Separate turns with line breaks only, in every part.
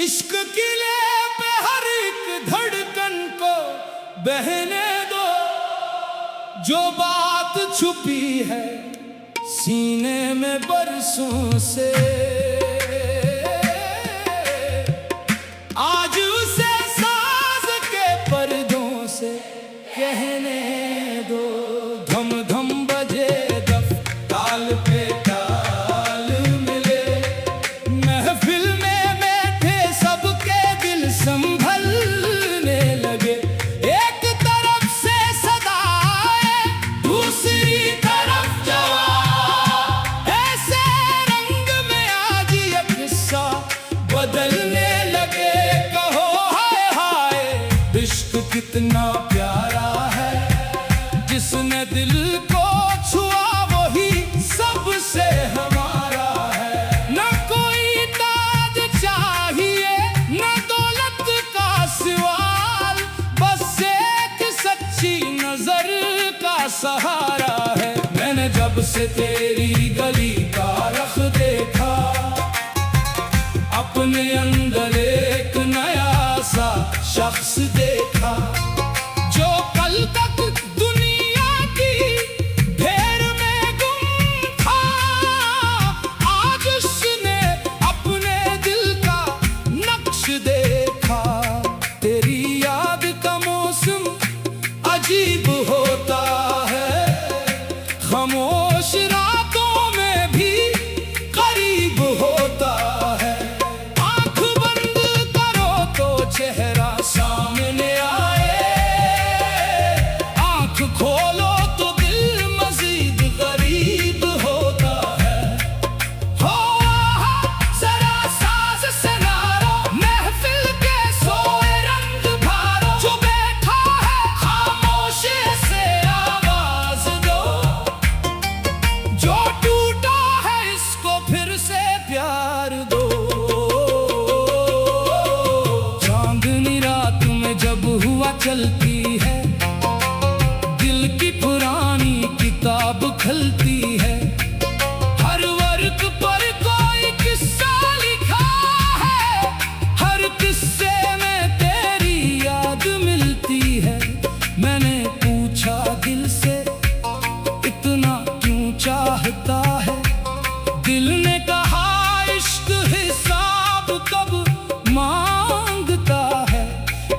इश्क किले पे हर एक धड़कन को बहने दो, जो बात छुपी है सीने में बरसों से, आज उसे साज के पर्दों से कहने दो। धम धम बजे दफ ताल पे ताल मिले, महफिल में बैठे सबके दिल संभलने लगे। एक तरफ से सदाए दूसरी तरफ जवाब, ऐसे रंग में आज ये किस्सा बदलने लगे। कहो हाय हाय इश्क कितना प्यारा है, जिसने दिल को छुआ वही सबसे हमारा है। न कोई ताज चाहिए न दौलत का सवाल, बस एक सच्ची नजर का सहारा है। मैंने जब से तेरी गली का रख देखा, अपने अंदर एक नया सा शख्स देखा, जो कल तक दुनिया की भीड़ में गुम था, आज उसने अपने दिल का नक्श देखा। तेरी याद का मौसम अजीब होता है, खामोश रातों में भी करीब होता है। आंख बंद करो तो चेहरा सामने आए, आंख खोलो तो दिल मजीद गरीब होता है। हो जरा साज सनारो, महफिल के सोए रंग भारो, जो बैठा है खामोशी से आवाज दो, जो टूटा है इसको फिर से प्यार दो। चांदनी रात में जब हुआ चलती है, दिल की पुरानी किताब खलती है। हर वर्ग पर कोई किस्सा लिखा है, हर किस्से में तेरी याद मिलती है। मैंने पूछा दिल से इतना क्यों चाहता है, दिल ने कहा इश्क हिसाब कब मांगता है।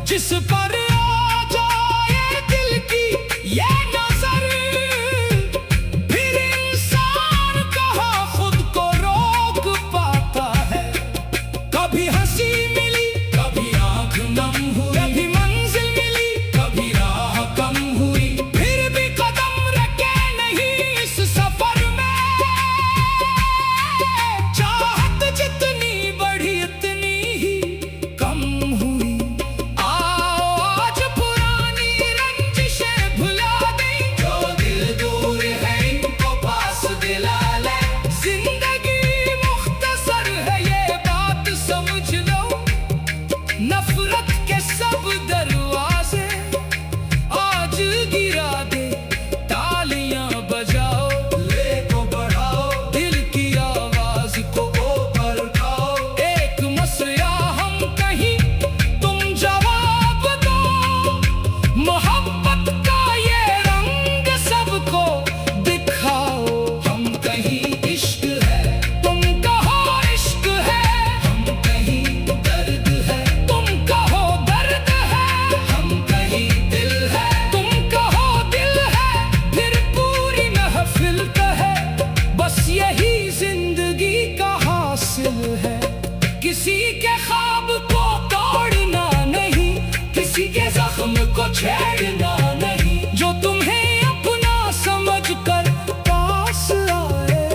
जिस पर आ जाए दिल की ये नजर, फिर इंसान कहाँ खुद को रोक पाता है। कभी हंसी मिली कभी आंख नम हुई, कभी मंजिल मिली कभी राह कम हुई, फिर भी कदम रखे नहीं इस सफर में। चाहत जितनी बढ़ी उतनी ही कम हुई। आओ आज पुरानी रंजिशें भुला दें, जो दिल दूर है इनको पास दिला ले। जिंदगी मुख्तसर है ये बात समझ लो, नफरत के सब दरवाजे आज गिरा दे। तालियां बजाओ ले को बढ़ाओ, दिल की आवाज को ऊपर उठाओ। एक मसला हम कहीं तुम जवाब दो, मोहब्बत का ये रंग सबको दिखाओ। हम कहीं इश्क है तुम कहो इश्क है, हम कहीं दर्द है तुम कहो दर्द है, हम कहीं दिल है तुम कहो दिल है। फिर पूरी महफिल कहे बस यही जिंदगी का हासिल है। किसी के ख्वाब को तोड़ना नहीं, किसी के जख्म को छेड़ना नहीं, जो तुम्हें अपना समझ कर पास आए,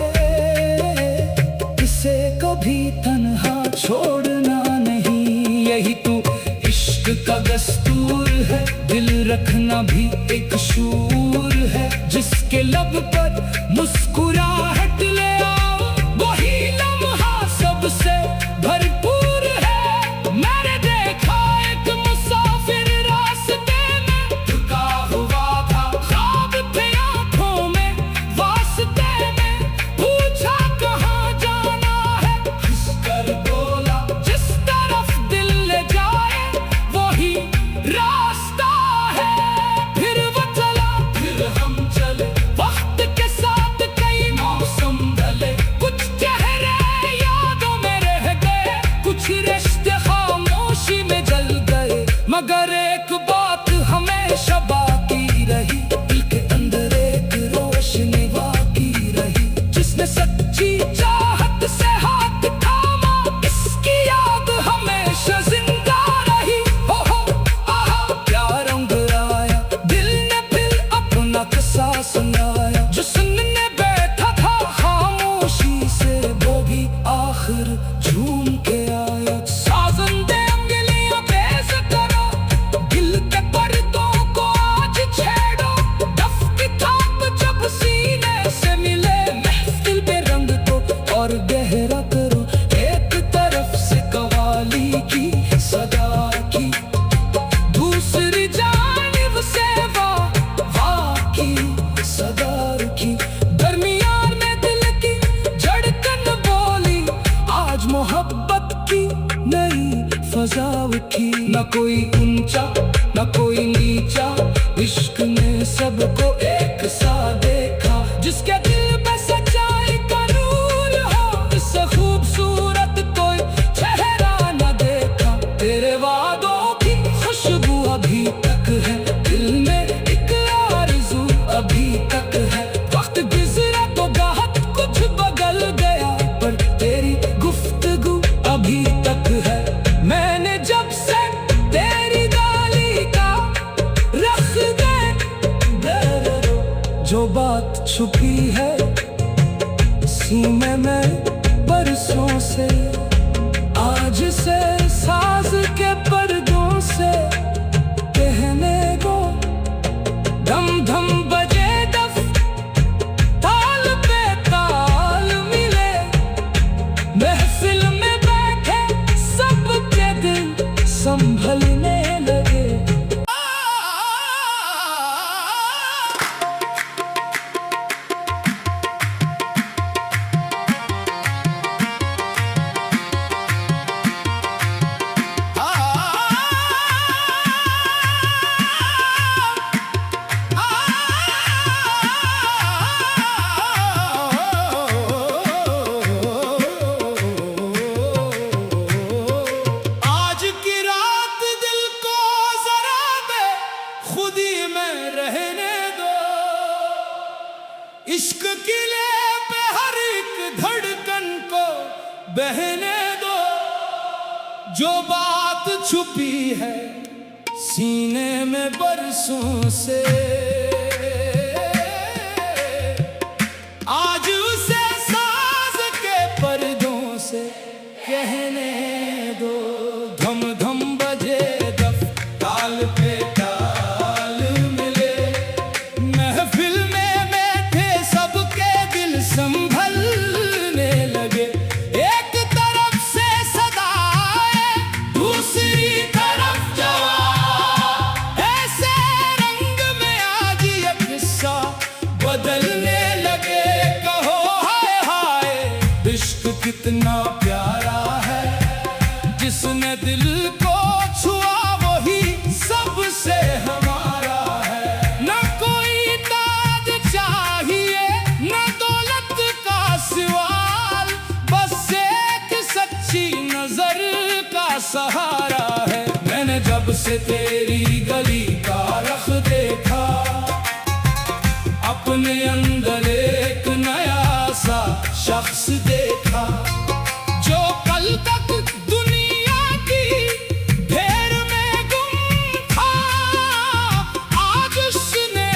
इसे कभी तन्हा छोड़ना नहीं। यही तो इश्क का दस्तूर है, दिल रखना भी एक शूर है। जिसके लब पर मुस्कुराहट ले आओ, वही लम्हा सबसे भरपूर है। मैंने देखा एक मुसाफिर रास्ते में रुका हुआ था, ख्वाब थे आंखों में वास्ते में। पूछा कहाँ जाना है, हंसकर बोला जिस तरफ सच्ची चाहत से हाथ थामा, इसकी याद हमेशा जिंदा रही। हो आहा क्या रंग आया, दिल ने फिर अपना किस्सा सुनाया। जो सुनने बैठा था खामोशी से, वो भी आखिर झूम के आया। साजन दे अंगलियां तेज करो, दिल के पर्दों को आज छेड़ो। डफ की थाप जब सीने से मिले, महफिल पे रंग दो और गहरा करो। एक तरफ से कवाली की सदा की, दूसरी जानिब से वाह की सदा की। दरमियान में दिल की धड़कन बोली, आज मोहब्बत की नई फजा उठी। न कोई ऊंचा न कोई नीचा, इश्क ने सबको एक सा देखा। जिसके दिल में सच्चाई का नूर हो, इससे खूबसूरत कोई चेहरा न देखा। तेरे वादों की खुशबू अभी तक है, दिल में एक आरज़ू अभी तक है। वक्त गुज़रा तो गाहक कुछ बदल गया, पर तेरी गुफ्तगू अभी तक है। मैंने जब से तेरी गाली का रख दे, जो बात छुपी है सीने में बरसों से, आज से साज के पर्दों से कहने दो। धम धम बजे डफ, ताल पे ताल मिले, महफिल में बैठे सबके दिल संभलने लगे। आज की रात दिल को जरा दे खुदी में रहने दो। इश्क किले पे हर एक धड़कन को बहने दो। जो बात छुपी है सीने में बरसों से, आज उसे साज के पर्दों से कहने दो। धम धम बजे दफ, ताल पे ताल मिले, महफिल में बैठे सबके दिल संभलने लगे। एक तरफ से सदाएं, दूसरी तरफ जवाब, ऐसे रंग में आज ये किस्सा बदलने लगे। कहो हाय हाय, इश्क कितना प्यारा है, जिसने दिल को छुआ वही सबसे हमारा है। न कोई ताज चाहिए न दौलत का सवाल, बस एक सच्ची नजर का सहारा है। मैंने जब से तेरी गली का रख देखा, अपने अंदर एक नया सा शख्स देखा। जो कल तक दुनिया की घेर में गुम था, आज उसने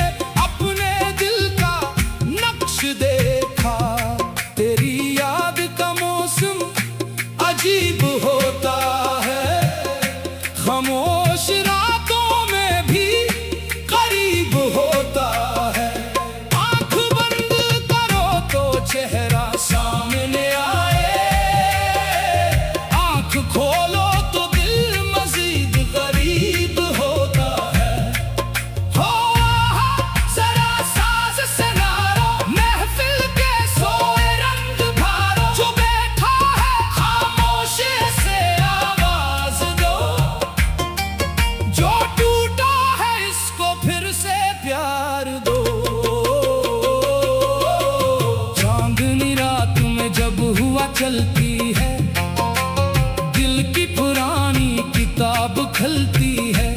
अपने दिल का नक्श देखा। तेरी याद का मौसम अजीब होता है, खामोश रातों में भी करीब होता है। आंख बंद करो तो चेहरा सामने आए, आंख खोलो तो दिल मजीद गरीब होता है। हो आहा जरा साज से नारो, महफिल के सोए रंग भारो। जो बैठा है खामोशी से आवाज दो, जो टूटा है इसको फिर से प्यार दो। चांदनी रात में जब हुआ चलती है, दिल की पुरानी किताब खलती है।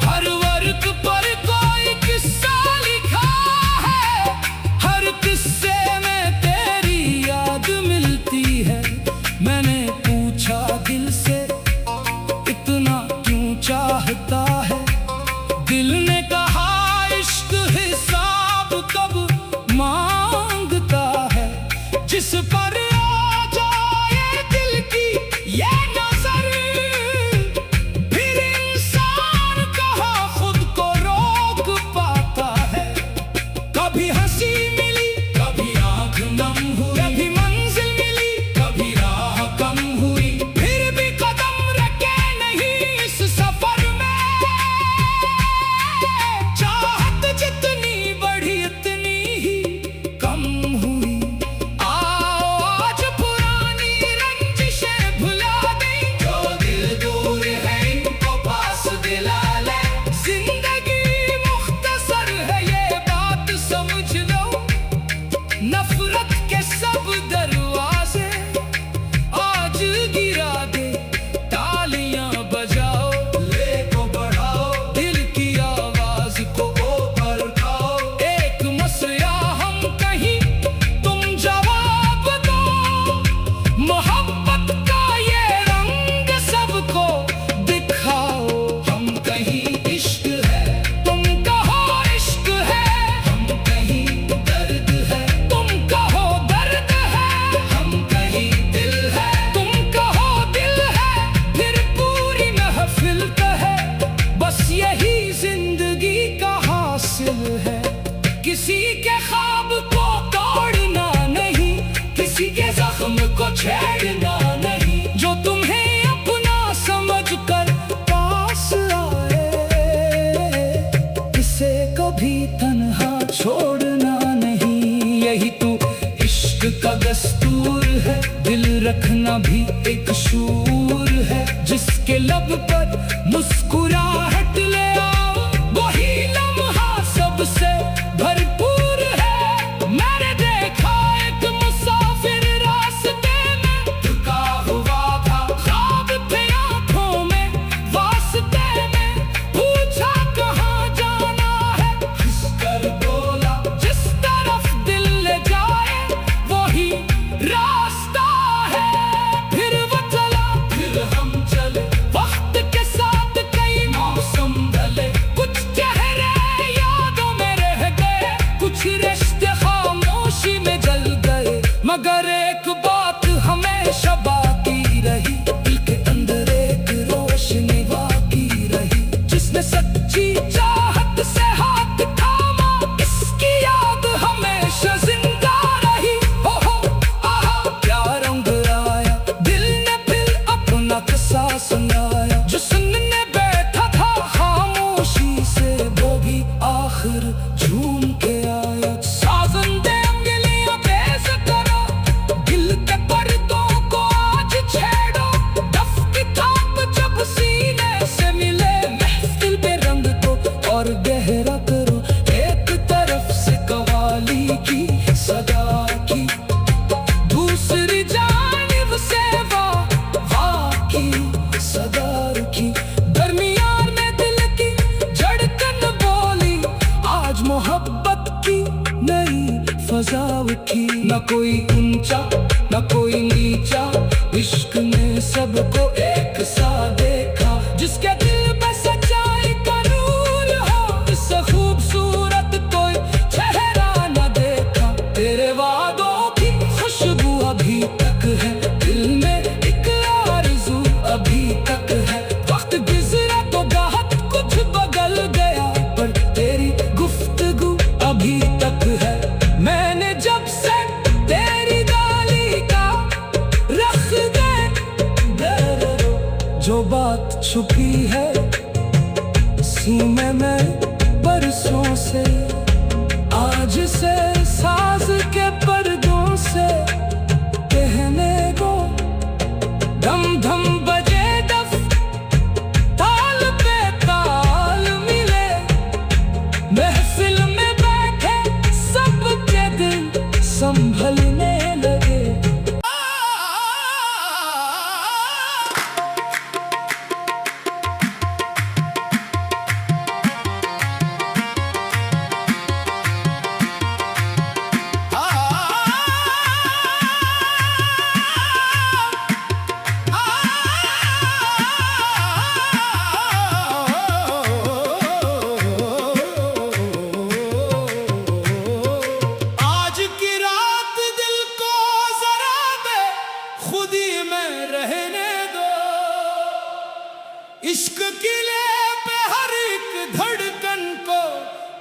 हर वर्क पर कोई किस्सा लिखा है, हर किस्से में तेरी जिस पर आ जाए दिल की ये नजर, फिर इंसान कहाँ खुद को रोक पाता है। कभी हंसी मिली, कभी आंख नम हुई, कभी मंजिल मिली, कभी राह कम हुई, फिर भी कदम रखे नहीं इस सफर में। चाहत जितनी बढ़ी उतनी ही कम हुई। आओ आज पुरानी रंजिशें भुला दें, जो दिल दूर है इनको पास दिला ले। जिंदगी मुख्तसर है ये बात समझ लो, नफरत के सब दरवाजे आज गिरा दे। तालियां बजाओ, ले को बढ़ाओ, दिल की आवाज को ऊपर उठाओ। एक मसला हम कहीं, तुम जवाब दो। मोहब्बत का ये रंग सबको दिखाओ। हम कहीं इश्क है, तुम कहो इश्क है। हम कहीं दर्द है, तुम कहो दर्द है। हम कहीं दिल है, तुम कहो दिल है। फिर पूरी महफिल कहे बस यही जिंदगी का हासिल है। किसी के ख्वाब को तोड़ना नहीं, किसी के जख्म को छेड़ना नहीं। जो तुम्हें अपना समझ कर पास आए, इसे कभी तन्हा छोड़ना नहीं। यही तो इश्क का दस्तूर है, दिल रखना भी एक शूर है। जिसके लब पर मुस्कुराहट ले आओ, वही लम्हा सबसे भरपूर है। मैंने देखा एक मुसाफिर रास्ते में रुका हुआ था, ख्वाब थे आंखों में वास्ते में। पूछा कहाँ जाना है, हंसकर बोला जिस तरफ दिल ले जाए वही रास्ता है। फिर वो चला, फिर हम चले, वक्त के साथ कई मौसम ढले। कुछ चेहरे यादों में रह गए, कुछ रिश्ते खामोशी में जल गए। मगर एक बात हमेशा बाकी रही, दिल के अंदर एक रोशनी बाकी रही। जिसने सच्ची चाहत से हाथ थामा, इसकी याद हमेशा जिंदा रही। हो आहा क्या रंग आया, दिल ने फिर अपना किस्सा सुनाया। जो सुनने बैठा था खामोशी से, वो भी आखिर झूम के आया। साजंदे उंगलियां तेज करो, दिल के पर्दों को आज छेड़ो। डफ की थाप जब सीने से मिले, महफिल पे रंग दो और गहरा करो। एक तरफ से कवाली की सदा की, दूसरी जानिब से वाह की सदा की। दरमियान में दिल की धड़कन बोली, आज मोहब्बत की नई फजा उठी। न कोई ऊंचा न कोई नीचा, इश्क ने सबको एक सा देखा। जिसके दिल पे सच्चाई का नूर हो, इससे खूबसूरत कोई चेहरा न देखा। तेरे वादों की खुशबू अभी तक है, दिल में एक आरज़ू अभी तक है। वक्त गुज़रा तो बहुत कुछ बदल गया, पर तेरी गुफ्तगू अभी तक है। मैंने जब से तेरी गाली का रख दे, जो बात छुपी है सीने में बरसों से, आज से साज के पर्दों से कहने को। धम धम बजे डफ, ताल पे ताल मिले, महफिल में बैठे सबके दिल संभलने लगे।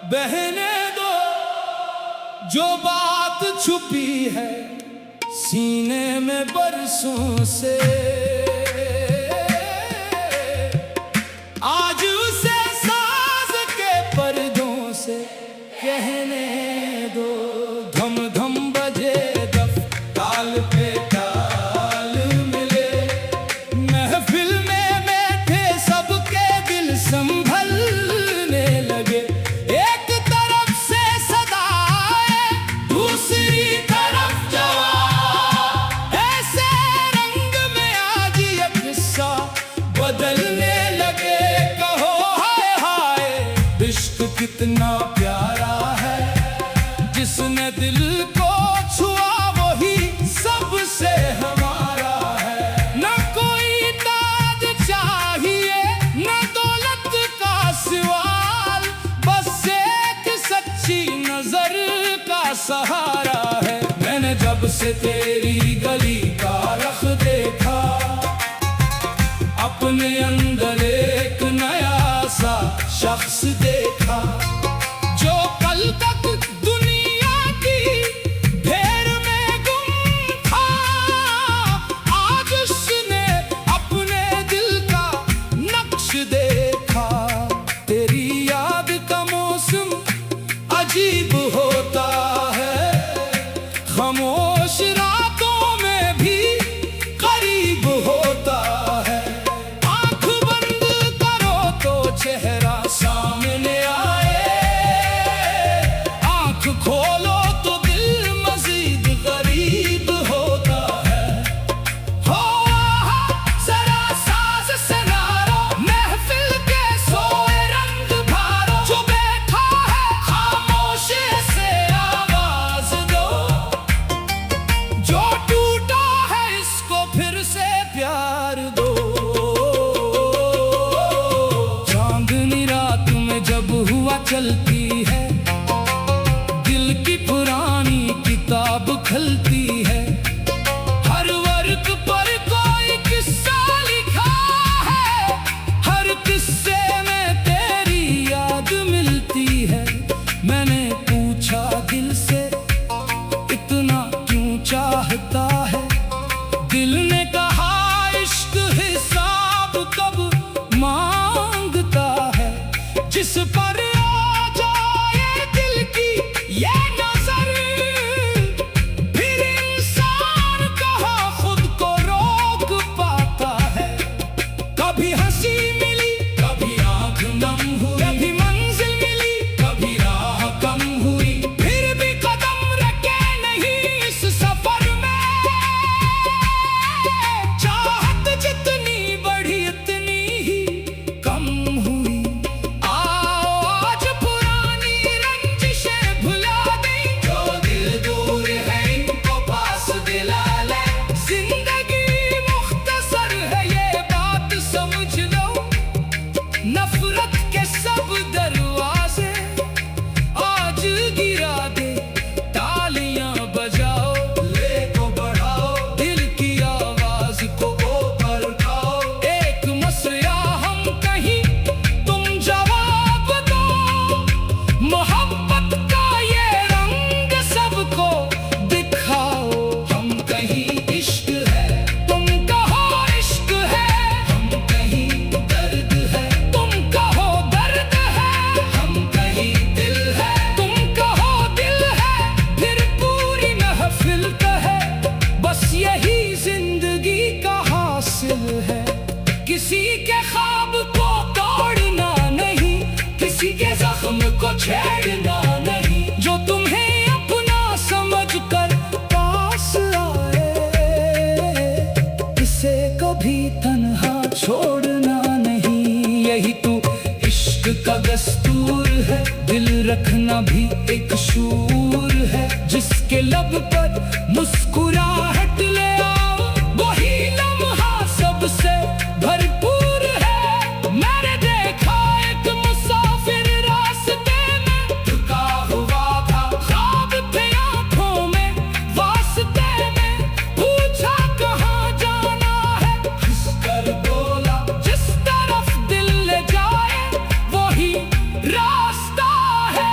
बहने दो जो बात छुपी है सीने में बरसों से, आज उसे साज के पर्दों से कहने दो। धम धम बजे दफ ताल पे ताल मिले, महफिल में बैठे सबके दिल संभलने लगे। एक तरफ से सदाएं, दूसरी तरफ जवाब, ऐसे रंग में आज ये किस्सा बदलने लगे। कहो हाय हाय इश्क कितना प्यारा है, जिसने दिल को छुआ वही सबसे हमारा है। न कोई ताज चाहिए न दौलत का सवाल, बस एक सच्ची नजर का सहारा है। मैंने जब से तेरी गली का रख देखा, अपने अंदर एक नया सा शख्स देखा, जो कल तक दुनिया की भीड़ में गुम था, आज उसने अपने दिल का नक्श देखा। तेरी याद का मौसम अजीब होता है, खामोश रातों में भी करीब होता है। आंख बंद करो तो चेहरा सामने आए, आंख खोलो तो दिल मजीद गरीब होता है। हो जरा साज सनारो, महफिल के सोए रंग भारो, जो बैठा है खामोश से आवाज दो, जो टूटा है इसको फिर से प्यार दो। चांदनी रात में जब हुआ चलती है, दिल की पुरानी किताब खलती है। हर वर्ग पर कोई किस्सा लिखा है, हर किस्से में तेरी याद मिलती है। मैंने पूछा दिल से इतना क्यों चाहता है, दिल ने कहा इश्क हिसाब कब मांगता है। जिस पर आ जाए दिल की ये नजर, फिर इंसान कहाँ खुद को रोक पाता है। कभी हंसी मिली कभी आंख नम हुई, कभी मंजिल मिली कभी राह कम हुई, फिर भी कदम रखे नहीं इस सफर में। चाहत जितनी बढ़ी इतनी ही कम हुई। आओ आज पुरानी रंजिशें भुला दें, जो दिल दूर है इनको पास दिला ले। जिंदगी मुख्तसर है ये बात समझ लो, नफरत के सब दरवाजे आज गिरा दे। तालियां बजाओ ले को बढ़ाओ, दिल की आवाज को ऊपर उठाओ। एक मसला हम कहीं तुम जवाब दो, मोहब्बत का ये रंग सबको दिखाओ। हम कहीं इश्क है तुम कहो इश्क है, हम कहीं दर्द है तुम कहो दर्द है, हम कहीं दिल है तुम कहो दिल है। फिर पूरी महफिल कहे बस यही जिंदगी का हासिल है। किसी के ख्वाब को तोड़ना नहीं, किसी के जख्म को छेड़ना नहीं, जो तुम्हें अपना समझ कर पास आए, इसे कभी तन्हा छोड़ना नहीं। यही तो इश्क का दस्तूर है, दिल रखना भी एक शूर है। जिसके लब पर मुस्कुराहट ले आओ, वही लम्हा सबसे भरपूर है। मैंने देखा एक मुसाफिर रास्ते में रुका हुआ था, ख्वाब थे आंखों में वास्ते में। पूछा कहाँ जाना है, हंसकर बोला जिस तरफ दिल ले जाए वही रास्ता है।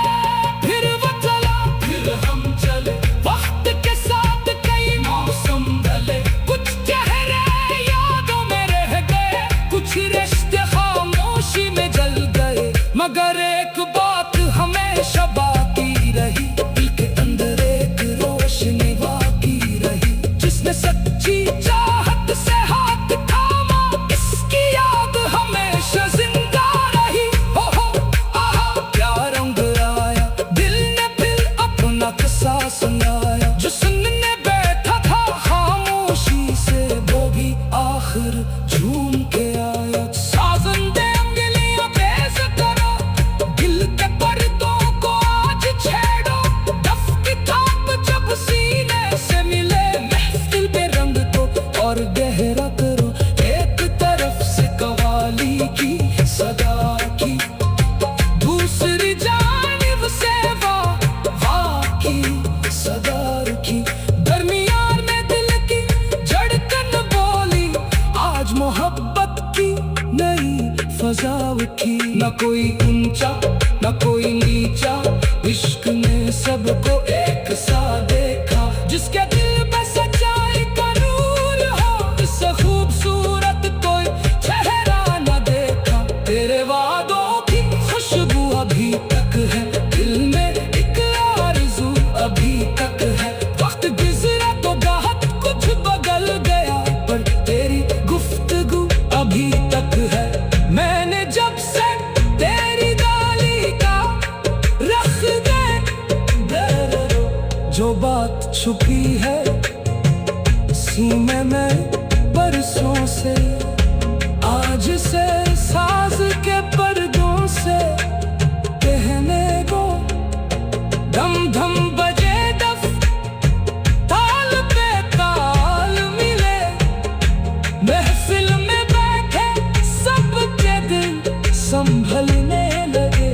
मजा उठी। न कोई ऊंचा न कोई नीचा, इश्क ने सबको एक सा देखा। जिसके दिल में सच्चाई का नूर हो, इससे खूबसूरत कोई चेहरा न देखा। तेरे वादों की खुशबू अभी तक है दिल में, एक आरज़ू अभी तक है। वक्त गुज़रा तो बहुत कुछ बदल गया, पर तेरी गुफ्तगू अभी तक है। मैंने जब से तेरी गाली का रख दे, जो बात छुपी है सीने में बरसों से, आज से साज के पर्दों से कहने दो। धम धम बजे दफ, ताल पे ताल मिले, महफिल में बैठे सबके दिल संभलने लगे।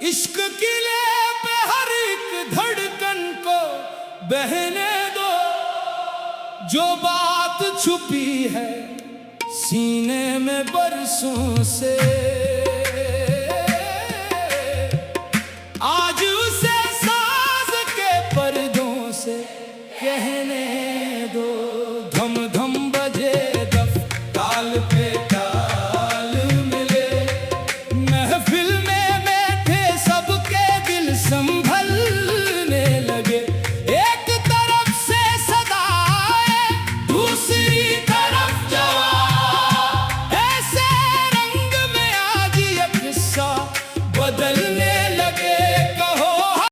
इश्क किले पे हर एक धड़कन को बहने दो। जो बात छुपी है सीने में बरसों से, आज उसे साज के पर्दों से कहने दो। धम धम बजे दफ, ताल पे ताल मिले, महफिल में बैठे सबके दिल संभल